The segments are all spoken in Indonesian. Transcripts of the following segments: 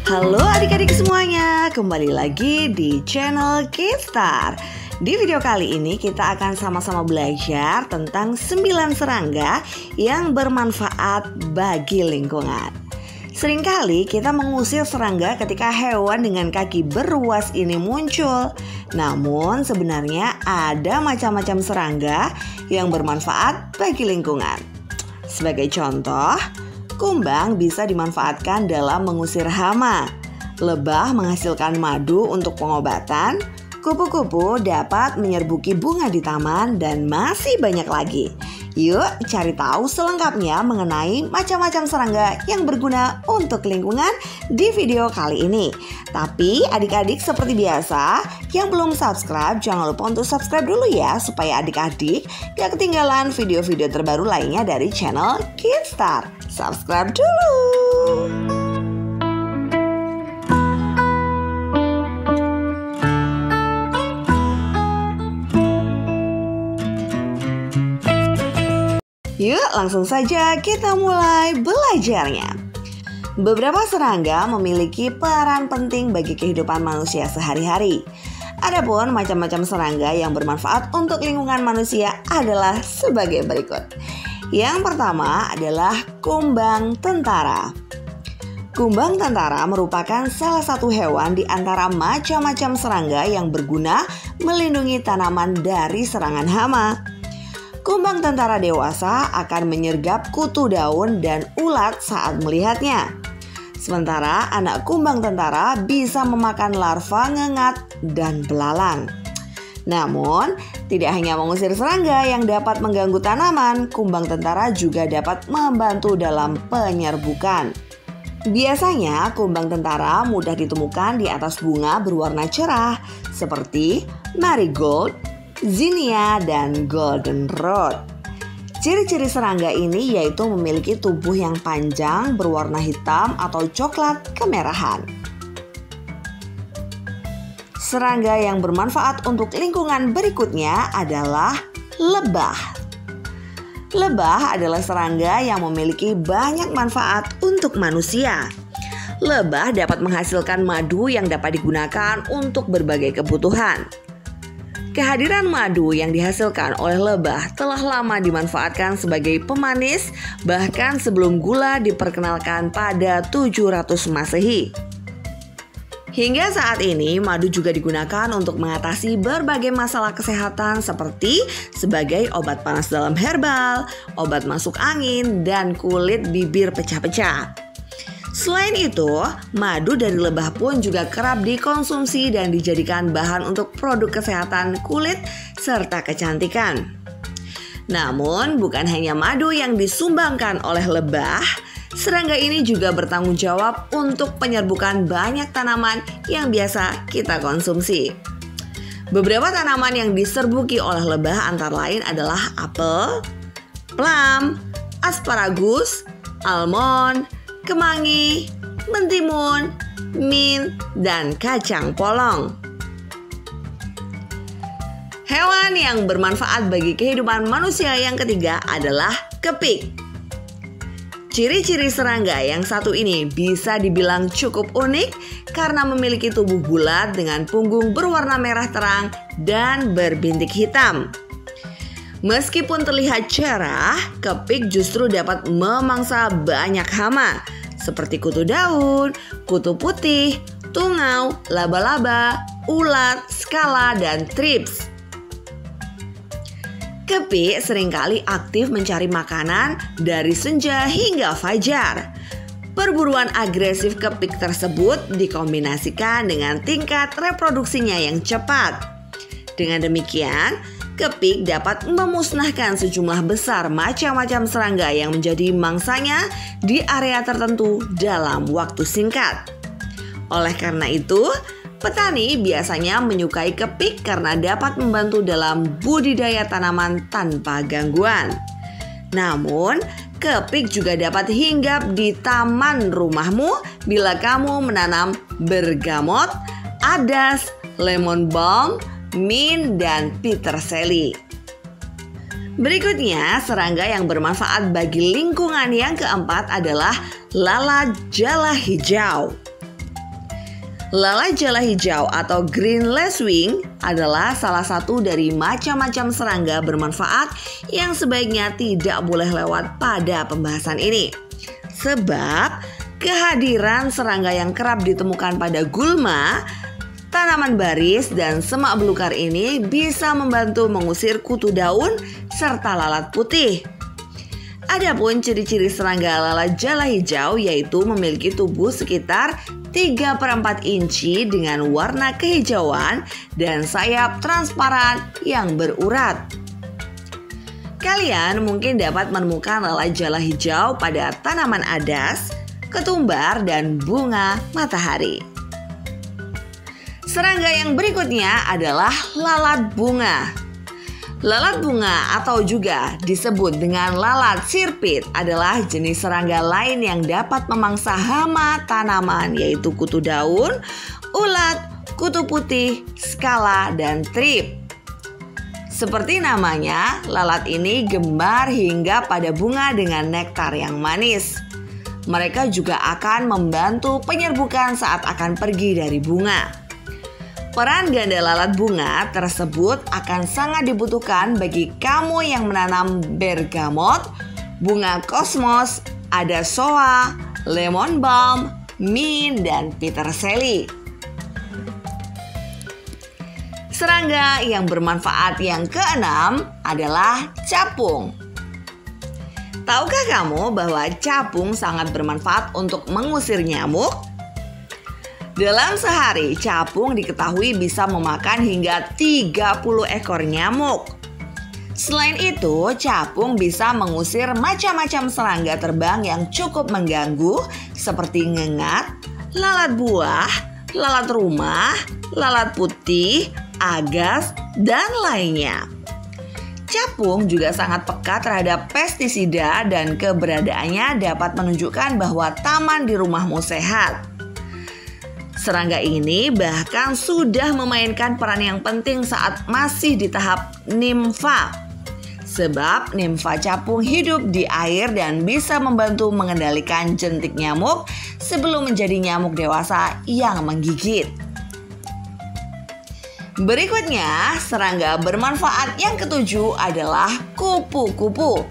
Halo adik-adik semuanya, kembali lagi di channel Kidstar. Di video kali ini kita akan sama-sama belajar tentang 9 serangga yang bermanfaat bagi lingkungan. Seringkali kita mengusir serangga ketika hewan dengan kaki beruas ini muncul. Namun sebenarnya ada macam-macam serangga yang bermanfaat bagi lingkungan. Sebagai contoh, kumbang bisa dimanfaatkan dalam mengusir hama. Lebah menghasilkan madu untuk pengobatan. Kupu-kupu dapat menyerbuki bunga di taman dan masih banyak lagi. Yuk cari tahu selengkapnya mengenai macam-macam serangga yang berguna untuk lingkungan di video kali ini. Tapi adik-adik seperti biasa, yang belum subscribe jangan lupa untuk subscribe dulu ya, supaya adik-adik gak ketinggalan video-video terbaru lainnya dari channel Kidstar. Subscribe dulu. Yuk langsung saja kita mulai belajarnya. Beberapa serangga memiliki peran penting bagi kehidupan manusia sehari-hari. Adapun macam-macam serangga yang bermanfaat untuk lingkungan manusia adalah sebagai berikut. Yang pertama adalah kumbang tentara. Kumbang tentara merupakan salah satu hewan di antara macam-macam serangga yang berguna melindungi tanaman dari serangan hama. Kumbang tentara dewasa akan menyergap kutu daun dan ulat saat melihatnya. Sementara anak kumbang tentara bisa memakan larva ngengat dan belalang. Namun, tidak hanya mengusir serangga yang dapat mengganggu tanaman, kumbang tentara juga dapat membantu dalam penyerbukan. Biasanya, kumbang tentara mudah ditemukan di atas bunga berwarna cerah seperti marigold, zinnia, dan goldenrod. Ciri-ciri serangga ini yaitu memiliki tubuh yang panjang berwarna hitam atau coklat kemerahan. Serangga yang bermanfaat untuk lingkungan berikutnya adalah lebah. Lebah adalah serangga yang memiliki banyak manfaat untuk manusia. Lebah dapat menghasilkan madu yang dapat digunakan untuk berbagai kebutuhan. Kehadiran madu yang dihasilkan oleh lebah telah lama dimanfaatkan sebagai pemanis, bahkan sebelum gula diperkenalkan pada 700 Masehi. Hingga saat ini, madu juga digunakan untuk mengatasi berbagai masalah kesehatan seperti sebagai obat panas dalam herbal, obat masuk angin, dan kulit bibir pecah-pecah. Selain itu, madu dari lebah pun juga kerap dikonsumsi dan dijadikan bahan untuk produk kesehatan kulit serta kecantikan. Namun, bukan hanya madu yang disumbangkan oleh lebah, serangga ini juga bertanggung jawab untuk penyerbukan banyak tanaman yang biasa kita konsumsi. Beberapa tanaman yang diserbuki oleh lebah antara lain adalah apel, plum, asparagus, almond, kemangi, mentimun, mint, dan kacang polong. Hewan yang bermanfaat bagi kehidupan manusia yang ketiga adalah kepik. Ciri-ciri serangga yang satu ini bisa dibilang cukup unik karena memiliki tubuh bulat dengan punggung berwarna merah terang dan berbintik hitam. Meskipun terlihat cerah, kepik justru dapat memangsa banyak hama seperti kutu daun, kutu putih, tungau, laba-laba, ulat, skala, dan thrips. Kepik seringkali aktif mencari makanan dari senja hingga fajar. Perburuan agresif kepik tersebut dikombinasikan dengan tingkat reproduksinya yang cepat. Dengan demikian, kepik dapat memusnahkan sejumlah besar macam-macam serangga yang menjadi mangsanya di area tertentu dalam waktu singkat. Oleh karena itu, petani biasanya menyukai kepik karena dapat membantu dalam budidaya tanaman tanpa gangguan. Namun, kepik juga dapat hinggap di taman rumahmu bila kamu menanam bergamot, adas, lemon balm, mint, dan peterseli. Berikutnya, serangga yang bermanfaat bagi lingkungan yang keempat adalah lalat jala hijau. Lalat jala hijau atau green lacewing adalah salah satu dari macam-macam serangga bermanfaat yang sebaiknya tidak boleh lewat pada pembahasan ini. Sebab kehadiran serangga yang kerap ditemukan pada gulma, tanaman baris, dan semak belukar ini bisa membantu mengusir kutu daun serta lalat putih. Adapun ciri-ciri serangga lalat jala hijau yaitu memiliki tubuh sekitar 3/4 inci dengan warna kehijauan dan sayap transparan yang berurat. Kalian mungkin dapat menemukan lalat jala hijau pada tanaman adas, ketumbar, dan bunga matahari. Serangga yang berikutnya adalah lalat bunga. Lalat bunga atau juga disebut dengan lalat sirpit adalah jenis serangga lain yang dapat memangsa hama tanaman yaitu kutu daun, ulat, kutu putih, skala, dan trip. Seperti namanya, lalat ini gemar hingga pada bunga dengan nektar yang manis. Mereka juga akan membantu penyerbukan saat akan pergi dari bunga. Peran ganda lalat bunga tersebut akan sangat dibutuhkan bagi kamu yang menanam bergamot, bunga kosmos, adasoa, lemon balm, mint, dan peterseli. Serangga yang bermanfaat yang keenam adalah capung. Tahukah kamu bahwa capung sangat bermanfaat untuk mengusir nyamuk? Dalam sehari, capung diketahui bisa memakan hingga 30 ekor nyamuk. Selain itu, capung bisa mengusir macam-macam serangga terbang yang cukup mengganggu seperti ngengat, lalat buah, lalat rumah, lalat putih, agas, dan lainnya. Capung juga sangat peka terhadap pestisida dan keberadaannya dapat menunjukkan bahwa taman di rumahmu sehat. Serangga ini bahkan sudah memainkan peran yang penting saat masih di tahap nimfa. Sebab nimfa capung hidup di air dan bisa membantu mengendalikan jentik nyamuk sebelum menjadi nyamuk dewasa yang menggigit. Berikutnya, serangga bermanfaat yang ketujuh adalah kupu-kupu.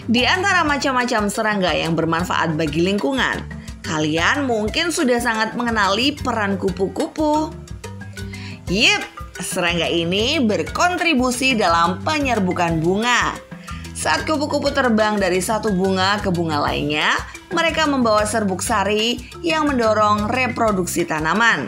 Di antara macam-macam serangga yang bermanfaat bagi lingkungan, kalian mungkin sudah sangat mengenali peran kupu-kupu. Yep, serangga ini berkontribusi dalam penyerbukan bunga. Saat kupu-kupu terbang dari satu bunga ke bunga lainnya, mereka membawa serbuk sari yang mendorong reproduksi tanaman.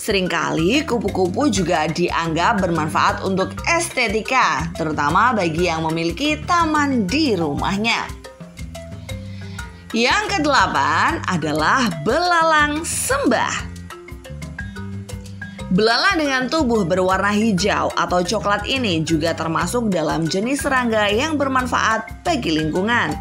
Seringkali kupu-kupu juga dianggap bermanfaat untuk estetika, terutama bagi yang memiliki taman di rumahnya. Yang kedelapan adalah belalang sembah. Belalang dengan tubuh berwarna hijau atau coklat ini juga termasuk dalam jenis serangga yang bermanfaat bagi lingkungan.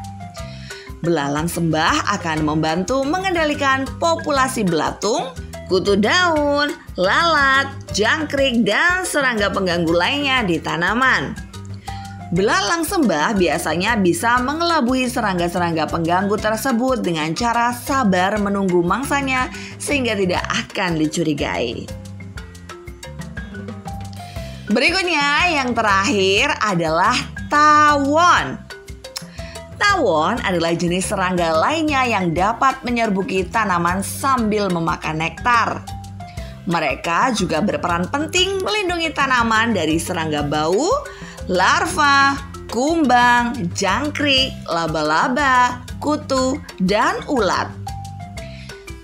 Belalang sembah akan membantu mengendalikan populasi belatung, kutu daun, lalat, jangkrik, dan serangga pengganggu lainnya di tanaman. Belalang sembah biasanya bisa mengelabui serangga-serangga pengganggu tersebut dengan cara sabar menunggu mangsanya sehingga tidak akan dicurigai. Berikutnya yang terakhir adalah tawon. Tawon adalah jenis serangga lainnya yang dapat menyerbuki tanaman sambil memakan nektar. Mereka juga berperan penting melindungi tanaman dari serangga bau, larva, kumbang, jangkrik, laba-laba, kutu, dan ulat.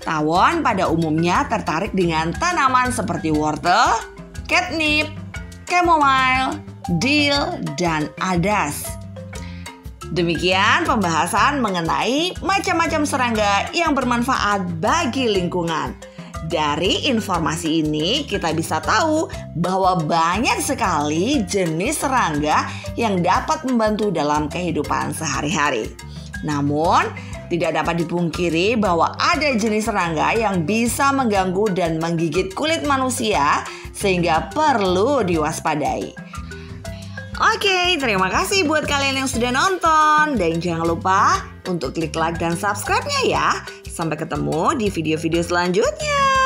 Tawon pada umumnya tertarik dengan tanaman seperti wortel, catnip, chamomile, dill, dan adas. Demikian pembahasan mengenai macam-macam serangga yang bermanfaat bagi lingkungan. Dari informasi ini kita bisa tahu bahwa banyak sekali jenis serangga yang dapat membantu dalam kehidupan sehari-hari. Namun, tidak dapat dipungkiri bahwa ada jenis serangga yang bisa mengganggu dan menggigit kulit manusia sehingga perlu diwaspadai. Oke, terima kasih buat kalian yang sudah nonton. Dan jangan lupa untuk klik like dan subscribe-nya ya. Sampai ketemu di video-video selanjutnya.